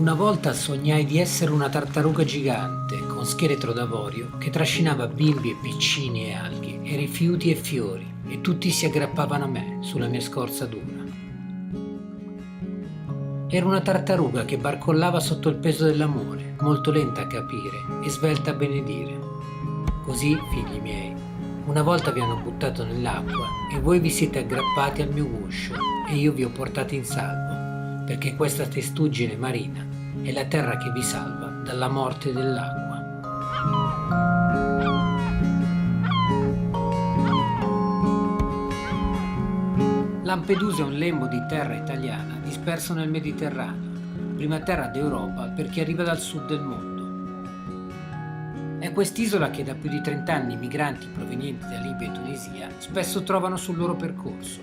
Una volta sognai di essere una tartaruga gigante con scheletro d'avorio che trascinava bimbi e piccini e alghe e rifiuti e fiori e tutti si aggrappavano a me sulla mia scorza dura. Ero una tartaruga che barcollava sotto il peso dell'amore, molto lenta a capire e svelta a benedire. Così, figli miei, una volta vi hanno buttato nell'acqua e voi vi siete aggrappati al mio guscio e io vi ho portati in salvo, perché questa testuggine marina è la terra che vi salva dalla morte dell'acqua. Lampedusa è un lembo di terra italiana disperso nel Mediterraneo, prima terra d'Europa per chi arriva dal sud del mondo. È quest'isola che da più di 30 anni i migranti provenienti da Libia e Tunisia spesso trovano sul loro percorso,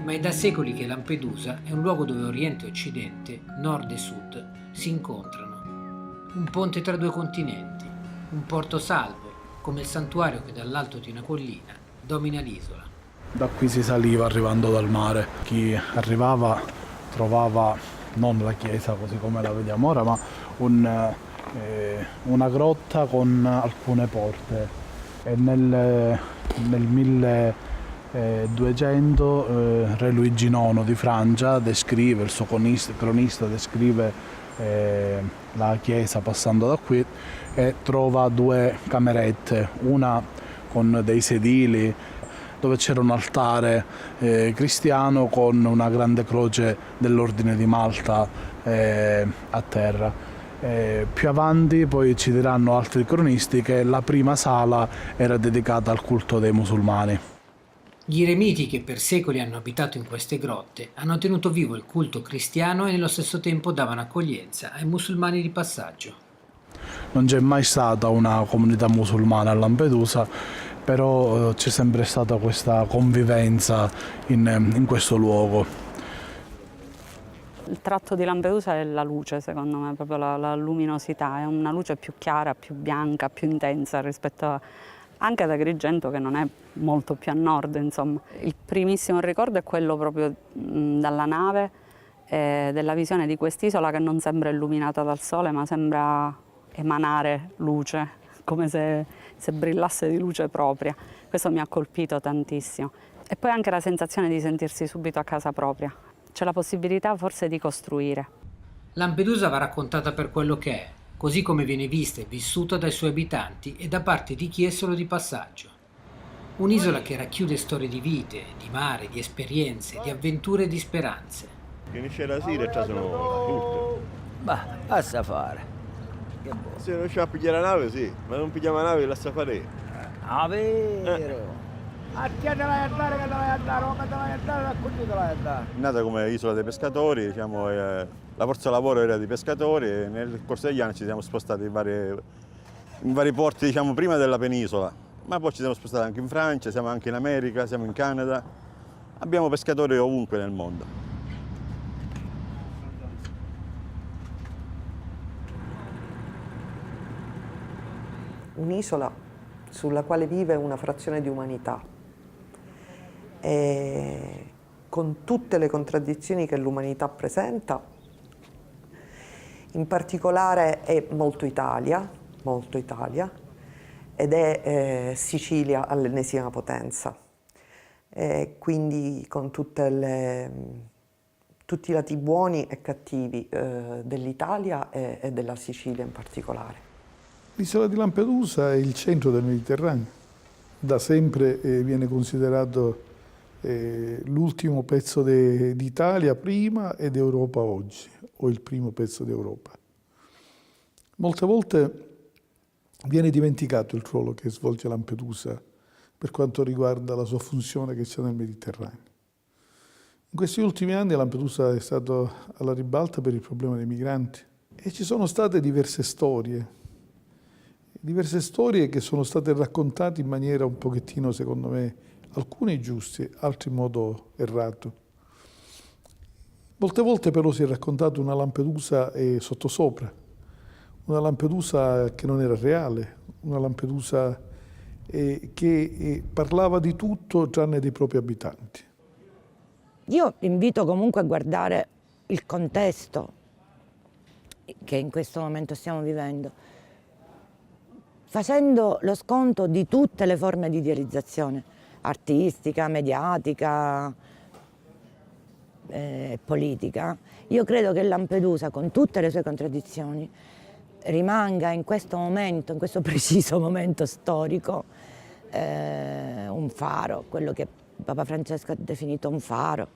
ma è da secoli che Lampedusa è un luogo dove Oriente e Occidente, Nord e Sud, si incontrano. Un ponte tra due continenti, un porto salvo, come il santuario che dall'alto di una collina domina l'isola. Da qui si saliva arrivando dal mare. Chi arrivava trovava non la chiesa così come la vediamo ora, ma una grotta con alcune porte. E nel 1200 Re Luigi IX di Francia descrive, il suo cronista descrive la chiesa passando da qui e trova due camerette, una con dei sedili dove c'era un altare cristiano con una grande croce dell'Ordine di Malta a terra. Più avanti poi ci diranno altri cronisti che la prima sala era dedicata al culto dei musulmani. Gli eremiti che per secoli hanno abitato in queste grotte hanno tenuto vivo il culto cristiano e nello stesso tempo davano accoglienza ai musulmani di passaggio. Non c'è mai stata una comunità musulmana a Lampedusa, però c'è sempre stata questa convivenza in questo luogo. Il tratto di Lampedusa è la luce, secondo me, proprio la luminosità, è una luce più chiara, più bianca, più intensa rispetto anche ad Agrigento, che non è molto più a nord, insomma. Il primissimo ricordo è quello proprio dalla nave, della visione di quest'isola che non sembra illuminata dal sole, ma sembra emanare luce, come se brillasse di luce propria. Questo mi ha colpito tantissimo. E poi anche la sensazione di sentirsi subito a casa propria. C'è la possibilità forse di costruire. Lampedusa va raccontata per quello che è, così come viene vista e vissuta dai suoi abitanti e da parte di chi è solo di passaggio. Un'isola che racchiude storie di vite, di mare, di esperienze, di avventure e di speranze. Finisce la sera e già sono tutte. Bah, basta fare. Se non c'è a pigliare la nave, sì, ma non pigliamo la nave, lascia fare. Ah, vero. A chi te vai a dare, che te vai a dare, come te vai a dare, a cui te vai a dare. Nata come isola dei pescatori, diciamo, la forza lavoro era di pescatori e nel corso degli anni ci siamo spostati in vari porti, diciamo, prima della penisola, ma poi ci siamo spostati anche in Francia, siamo anche in America, siamo in Canada. Abbiamo pescatori ovunque nel mondo. Un'isola sulla quale vive una frazione di umanità, e con tutte le contraddizioni che l'umanità presenta. In particolare è molto Italia, ed è Sicilia all'ennesima potenza, quindi con tutti i lati buoni e cattivi dell'Italia e della Sicilia in particolare. L'isola di Lampedusa è il centro del Mediterraneo. Da sempre viene considerato l'ultimo pezzo d'Italia prima ed Europa oggi, o il primo pezzo d'Europa. Molte volte viene dimenticato il ruolo che svolge Lampedusa per quanto riguarda la sua funzione che c'è nel Mediterraneo. In questi ultimi anni Lampedusa è stata alla ribalta per il problema dei migranti e ci sono state diverse storie che sono state raccontate in maniera un pochettino, secondo me, alcune giuste, altre in modo errato. Molte volte però si è raccontata una Lampedusa sottosopra, una Lampedusa che non era reale, una Lampedusa che parlava di tutto tranne dei propri abitanti. Io invito comunque a guardare il contesto che in questo momento stiamo vivendo, facendo lo sconto di tutte le forme di idealizzazione artistica, mediatica, politica, io credo che Lampedusa, con tutte le sue contraddizioni, rimanga in questo momento, in questo preciso momento storico, un faro, quello che Papa Francesco ha definito un faro.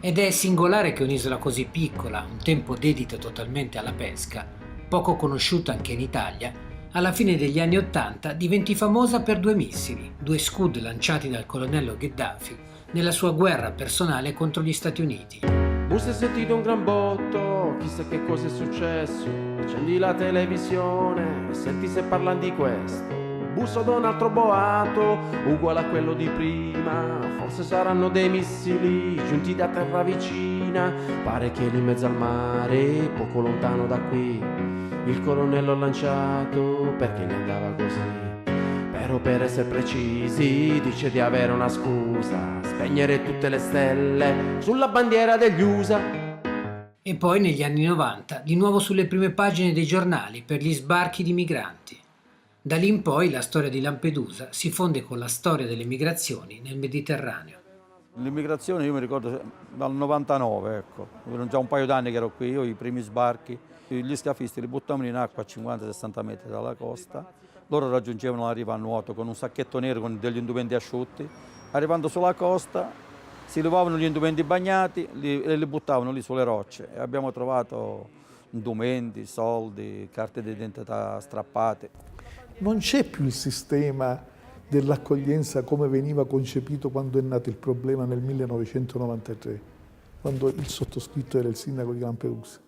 Ed è singolare che un'isola così piccola, un tempo dedita totalmente alla pesca, poco conosciuta anche in Italia, alla fine degli anni '80 diventi famosa per 2 missili, 2 Scud lanciati dal colonnello Gheddafi nella sua guerra personale contro gli Stati Uniti. Si è sentito un gran botto, chissà che cosa è successo. Accendi la televisione e senti se parlano di questo. Busso da un altro boato, uguale a quello di prima. Forse saranno dei missili giunti da terra vicina. Pare che lì in mezzo al mare, poco lontano da qui, il colonnello ha lanciato perché gli andava così. Però per essere precisi dice di avere una scusa: spegnere tutte le stelle sulla bandiera degli USA. E poi negli anni '90 di nuovo sulle prime pagine dei giornali per gli sbarchi di migranti. Da lì in poi la storia di Lampedusa si fonde con la storia delle migrazioni nel Mediterraneo. L'immigrazione io mi ricordo dal 99, ecco, erano già un paio d'anni che ero qui, io i primi sbarchi, gli scafisti li buttavano in acqua a 50-60 metri dalla costa, loro raggiungevano la riva a nuoto con un sacchetto nero con degli indumenti asciutti, arrivando sulla costa si levavano gli indumenti bagnati e li buttavano lì sulle rocce e abbiamo trovato indumenti, soldi, carte d'identità strappate. Non c'è più il sistema dell'accoglienza come veniva concepito quando è nato il problema nel 1993, quando il sottoscritto era il sindaco di Lampedusa.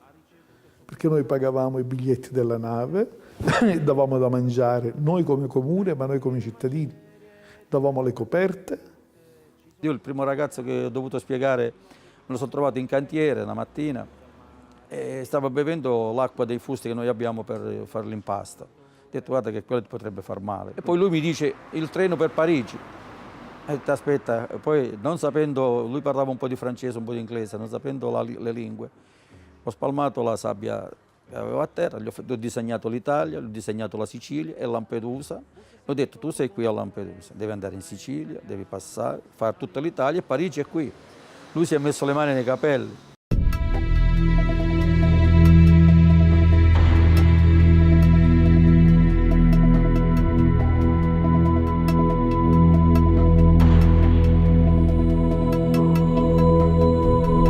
Perché noi pagavamo i biglietti della nave, davamo da mangiare, noi come comune, ma noi come cittadini. Davamo le coperte. Io il primo ragazzo che ho dovuto spiegare me lo sono trovato in cantiere una mattina e stava bevendo l'acqua dei fusti che noi abbiamo per fare l'impasto. Ho detto guarda che quello ti potrebbe far male. E poi lui mi dice il treno per Parigi. E ho detto aspetta, poi non sapendo, lui parlava un po' di francese, un po' di inglese, non sapendo le lingue, ho spalmato la sabbia che avevo a terra, gli ho disegnato l'Italia, gli ho disegnato la Sicilia e Lampedusa. Ho detto tu sei qui a Lampedusa, devi andare in Sicilia, devi passare, fare tutta l'Italia e Parigi è qui. Lui si è messo le mani nei capelli.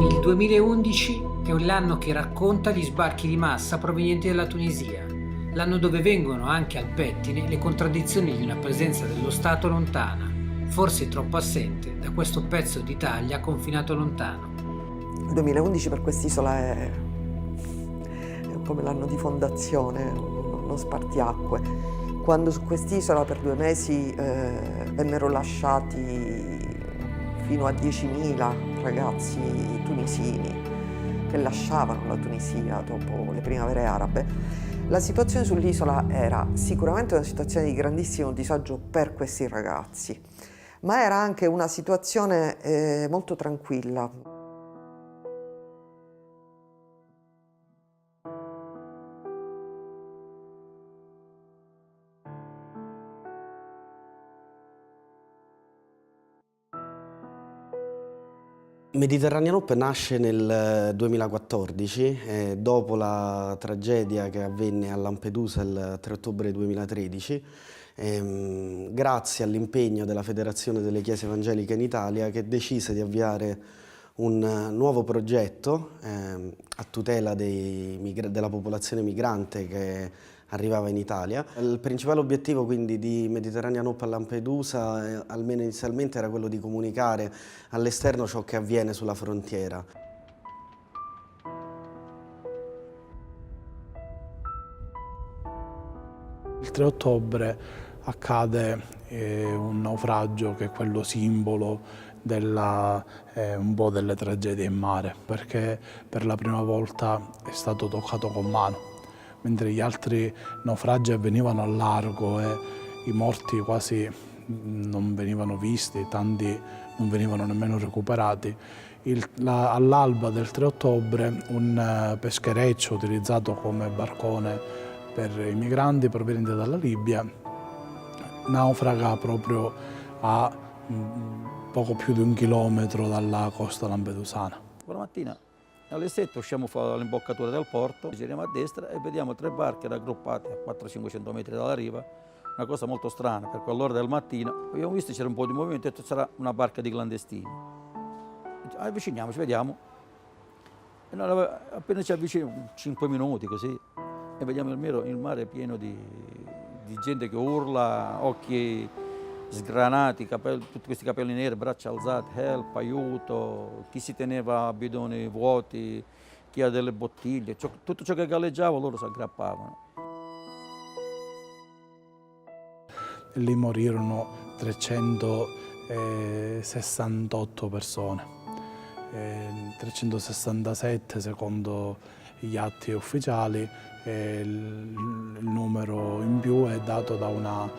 Il 2011 è l'anno che racconta gli sbarchi di massa provenienti dalla Tunisia, l'anno dove vengono anche al pettine le contraddizioni di una presenza dello Stato lontana, forse troppo assente da questo pezzo d'Italia confinato lontano. Il 2011 per quest'isola è come l'anno di fondazione, uno spartiacque. Quando su quest'isola per 2 mesi vennero lasciati fino a 10.000 ragazzi tunisini che lasciavano la Tunisia dopo le primavere arabe, la situazione sull'isola era sicuramente una situazione di grandissimo disagio per questi ragazzi, ma era anche una situazione molto tranquilla. Mediterranean Hope nasce nel 2014, dopo la tragedia che avvenne a Lampedusa il 3 ottobre 2013, grazie all'impegno della Federazione delle Chiese Evangeliche in Italia, che decise di avviare un nuovo progetto a tutela della popolazione migrante che arrivava in Italia. Il principale obiettivo quindi di Mediterranean Hope a Lampedusa, almeno inizialmente, era quello di comunicare all'esterno ciò che avviene sulla frontiera. Il 3 ottobre accade un naufragio che è quello simbolo un po' delle tragedie in mare, perché per la prima volta è stato toccato con mano. Mentre gli altri naufragi avvenivano a largo e i morti quasi non venivano visti, tanti non venivano nemmeno recuperati, All'alba del 3 ottobre un peschereccio utilizzato come barcone per i migranti provenienti dalla Libia naufraga proprio a poco più di 1 chilometro dalla costa lampedusana. La mattina alle 7 usciamo fuori dall'imboccatura del porto, giriamo a destra e vediamo 3 barche raggruppate a 400-500 metri dalla riva. Una cosa molto strana, per quell'ora del mattino abbiamo visto c'era un po' di movimento e detto sarà una barca di clandestini. Avviciniamoci, vediamo. E noi appena ci avviciniamo, 5 minuti così, e vediamo il mare pieno di gente che urla, occhi sgranati, tutti questi capelli neri, braccia alzate, help, aiuto, chi si teneva bidoni vuoti, chi ha delle bottiglie, tutto ciò che galleggiava loro si aggrappavano. Lì morirono 368 persone. 367 secondo gli atti ufficiali, il numero in più è dato da una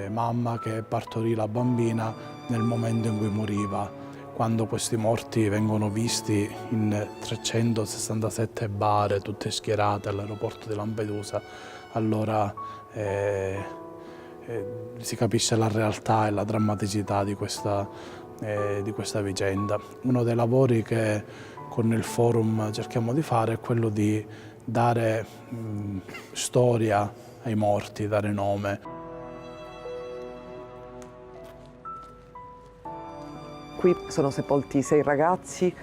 mamma che partorì la bambina nel momento in cui moriva. Quando questi morti vengono visti in 367 bare tutte schierate all'aeroporto di Lampedusa, allora si capisce la realtà e la drammaticità di questa vicenda. Uno dei lavori che con il forum cerchiamo di fare è quello di dare storia ai morti, dare nome. Qui sono sepolti 6 ragazzi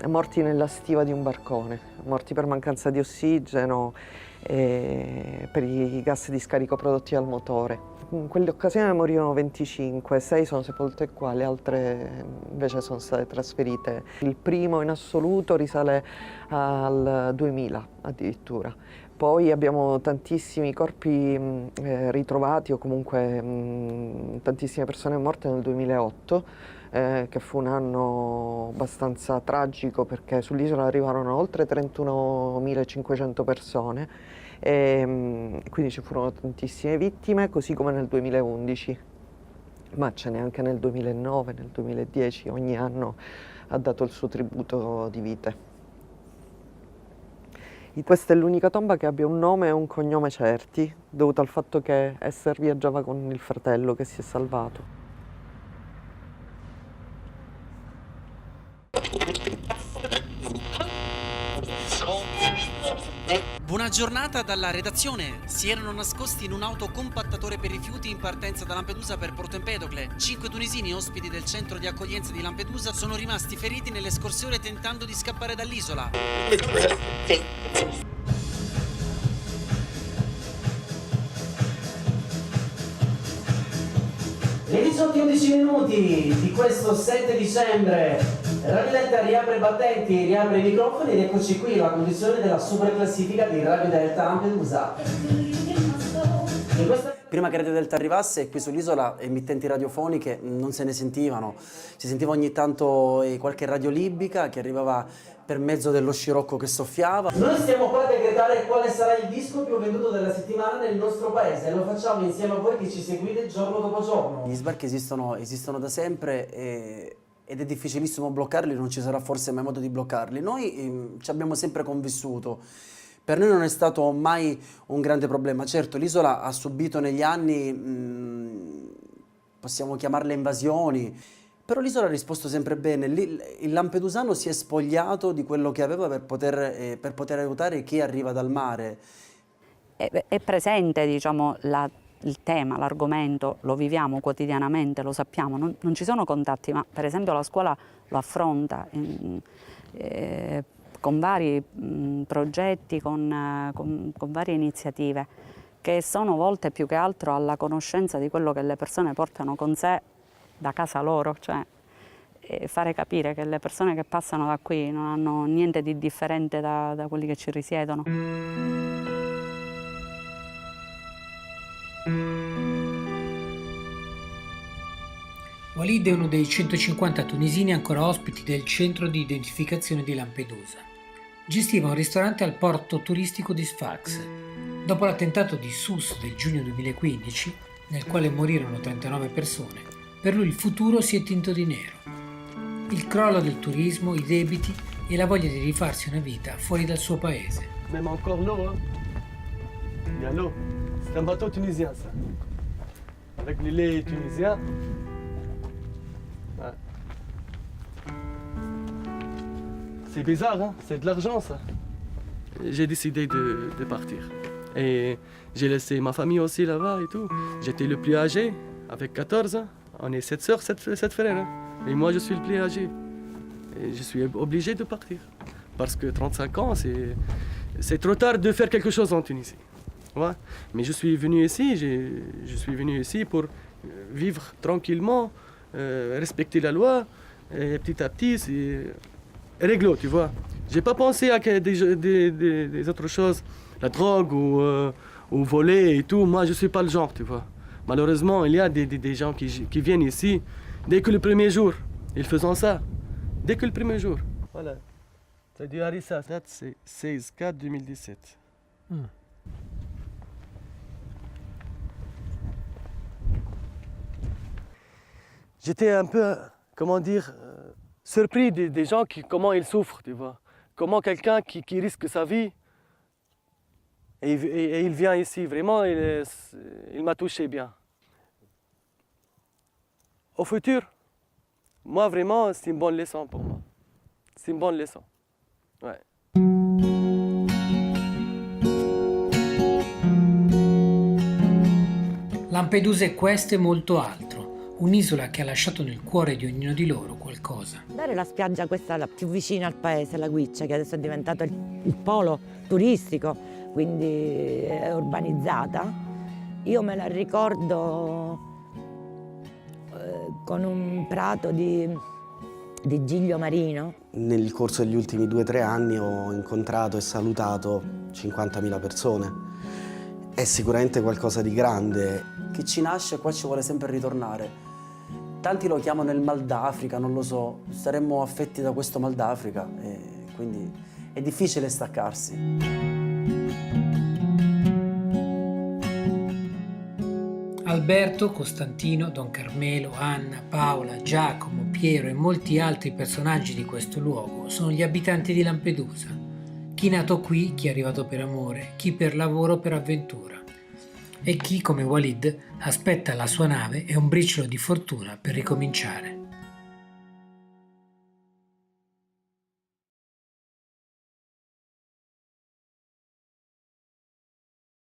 morti nella stiva di un barcone, morti per mancanza di ossigeno, per i gas di scarico prodotti dal motore. In quell'occasione morirono 25, 6 sono sepolte qua, le altre invece sono state trasferite. Il primo in assoluto risale al 2000 addirittura. Poi abbiamo tantissimi corpi ritrovati o comunque tantissime persone morte nel 2008, che fu un anno abbastanza tragico perché sull'isola arrivarono oltre 31.500 persone e quindi ci furono tantissime vittime, così come nel 2011, ma ce n'è anche nel 2009, nel 2010, ogni anno ha dato il suo tributo di vite. Questa è l'unica tomba che abbia un nome e un cognome certi, dovuto al fatto che Esther viaggiava con il fratello che si è salvato. Buona giornata dalla redazione. Si erano nascosti in un autocompattatore per rifiuti in partenza da Lampedusa per Porto Empedocle. 5 tunisini ospiti del centro di accoglienza di Lampedusa sono rimasti feriti nell'escursione tentando di scappare dall'isola. Ed sono 11 minuti di questo 7 dicembre. Radio Delta riapre i battenti, riapre i microfoni ed eccoci qui la condizione della super classifica di Radio Delta Lampedusa. Prima che Radio Delta arrivasse, qui sull'isola emittenti radiofoniche non se ne sentivano. Si sentiva ogni tanto qualche radio libica che arrivava per mezzo dello scirocco che soffiava. Noi stiamo qua a decretare quale sarà il disco più venduto della settimana nel nostro paese e lo facciamo insieme a voi che ci seguite giorno dopo giorno. Gli sbarchi esistono da sempre ed è difficilissimo bloccarli, non ci sarà forse mai modo di bloccarli. Noi ci abbiamo sempre convissuto. Per noi non è stato mai un grande problema. Certo, l'isola ha subito negli anni, possiamo chiamarle invasioni, però l'isola ha risposto sempre bene. Il lampedusano si è spogliato di quello che aveva per poter aiutare chi arriva dal mare. È presente, diciamo, il tema, l'argomento, lo viviamo quotidianamente, lo sappiamo, non ci sono contatti, ma per esempio la scuola lo affronta con vari progetti, con varie iniziative che sono volte più che altro alla conoscenza di quello che le persone portano con sé da casa loro, cioè fare capire che le persone che passano da qui non hanno niente di differente da quelli che ci risiedono. Walid è uno dei 150 tunisini ancora ospiti del centro di identificazione di Lampedusa. Gestiva un ristorante al porto turistico di Sfax. Dopo l'attentato di Sousse del giugno 2015, nel quale morirono 39 persone, per lui il futuro si è tinto di nero. Il crollo del turismo, i debiti e la voglia di rifarsi una vita fuori dal suo paese. Même encore l'eau, hein. Il y a l'eau. C'est un bateau tunisien, ça. Avec le lait tunisien. Ouais. C'est bizarre, hein. C'est de l'argent, ça. J'ai décidé de partir. Et j'ai laissé ma famille aussi là-bas et tout. J'étais le plus âgé, avec 14 ans. On est 7 sœurs, 7 frères. Hein. Et moi, je suis le plus âgé. Et je suis obligé de partir. Parce que 35 ans, c'est trop tard de faire quelque chose en Tunisie. Ouais. Mais je suis venu ici, je suis venu ici pour vivre tranquillement, respecter la loi. Et petit à petit, c'est réglo, tu vois. J'ai pas pensé à des autres choses, la drogue ou voler et tout. Moi, je suis pas le genre, tu vois. Malheureusement, il y a des gens qui viennent ici dès que le premier jour. Ils font ça. Dès que le premier jour. Voilà. C'est du harissa. Date, c'est 16/4/2017. J'étais un peu, comment dire, surpris des gens, comment ils souffrent, tu vois. Comment quelqu'un qui risque sa vie, et il vient ici, vraiment, il m'a touché bien. Au futur, moi, vraiment, c'est une bonne leçon pour moi. C'est une bonne leçon. Ouais. Lampedusa è questo e molto altro, un'isola che ha lasciato nel cuore di ognuno di loro qualcosa. Dare la spiaggia questa la più vicina al paese, la Guiccia, che adesso è diventato il polo turistico, quindi è urbanizzata, io me la ricordo con un prato di giglio marino. Nel corso degli ultimi 2 o 3 anni ho incontrato e salutato 50.000 persone. È sicuramente qualcosa di grande. Chi ci nasce qua ci vuole sempre ritornare. Tanti lo chiamano il mal d'Africa, non lo so, saremmo affetti da questo mal d'Africa e quindi è difficile staccarsi. Alberto, Costantino, Don Carmelo, Anna, Paola, Giacomo, Piero e molti altri personaggi di questo luogo sono gli abitanti di Lampedusa. Chi è nato qui, chi è arrivato per amore, chi per lavoro o per avventura. E chi, come Walid, aspetta la sua nave e un briciolo di fortuna per ricominciare.